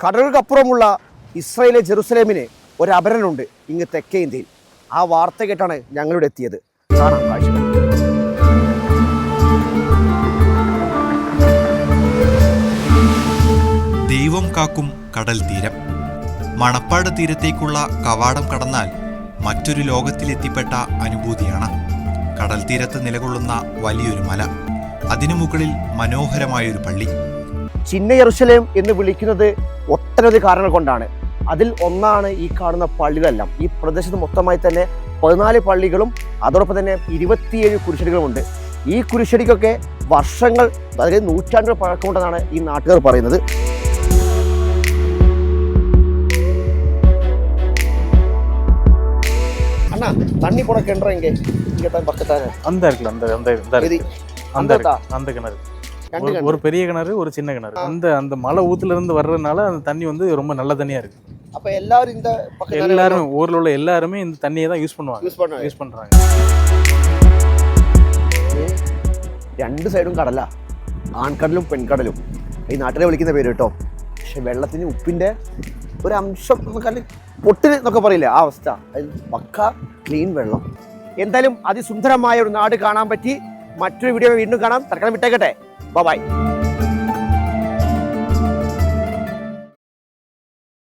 കടലുകൾക്കപ്പുറമുള്ള ഇസ്രായേലിലെ ജെറുസലേമിന് ഒരു അപരനുണ്ട് ഇങ്ങ് തെക്കേ ഇന്ത്യയിൽ. ആ വാർത്ത കേട്ടാണ് ഞങ്ങളിവിടെ എത്തിയത്. കാണാം കാഴ്ചകൾ. ദൈവം കാക്കും കടൽ തീരം. മണപ്പാട് തീരത്തേക്കുള്ള കവാടം കടന്നാൽ മറ്റൊരു ലോകത്തിലെത്തിപ്പെട്ട അനുഭൂതിയാണ്. കടൽ തീരത്ത് നിലകൊള്ളുന്ന വലിയൊരു മല, അതിനു മുകളിൽ മനോഹരമായൊരു പള്ളി. ചിന്ന യെരുശലേം എന്ന് വിളിക്കുന്നത് ഒട്ടനവധി കാരണങ്ങൾ കൊണ്ടാണ്. അതിൽ ഒന്നാണ് ഈ കാണുന്ന പള്ളികളെല്ലാം. ഈ പ്രദേശത്ത് മൊത്തമായി തന്നെ 14 പള്ളികളും അതോടൊപ്പം തന്നെ 27 കുരിശടികളുമുണ്ട്. ഈ കുരിശടിക്കൊക്കെ വർഷങ്ങൾ, അതായത് നൂറ്റാണ്ടുകൾ പഴക്കമുണ്ടെന്നാണ് ഈ നാട്ടുകാർ പറയുന്നത്. அண்ணா தண்ணி போட கிணறு எங்கே? இங்கே தான் பக்கத்தான அந்த இருக்குல்ல, அந்த கிணறு. ஒரு பெரிய கிணறு, ஒரு சின்ன கிணறு. அந்த மலை ஊத்துல இருந்து வர்றதுனால அந்த தண்ணி வந்து ரொம்ப நல்ல தண்ணியா இருக்கு. அப்ப எல்லாரும் இந்த பக்கத்துல எல்லாரும் ஊர்ல உள்ள எல்லாருமே இந்த தண்ணியை தான் யூஸ் பண்றாங்க. രണ്ട് സൈഡും കടല, ആൺകടലും പെൺകടലും ഈ നാട്ടിലെ വിളിക്കുന്ന പേര് കേട്ടോ. പക്ഷെ വെള്ളത്തിന് ഉപ്പിന്റെ ഒരു അംശം പൊട്ടിന് എന്നൊക്കെ പറയില്ലേ, ആ അവസ്ഥ. പക്ക ക്ലീൻ വെള്ളം. എന്തായാലും അതിസുന്ദരമായ ഒരു നാട് കാണാൻ പറ്റി. മറ്റൊരു വീഡിയോ വീണ്ടും കാണാം. തൽക്കാലം വിട്ടേക്കട്ടെ. ബൈ.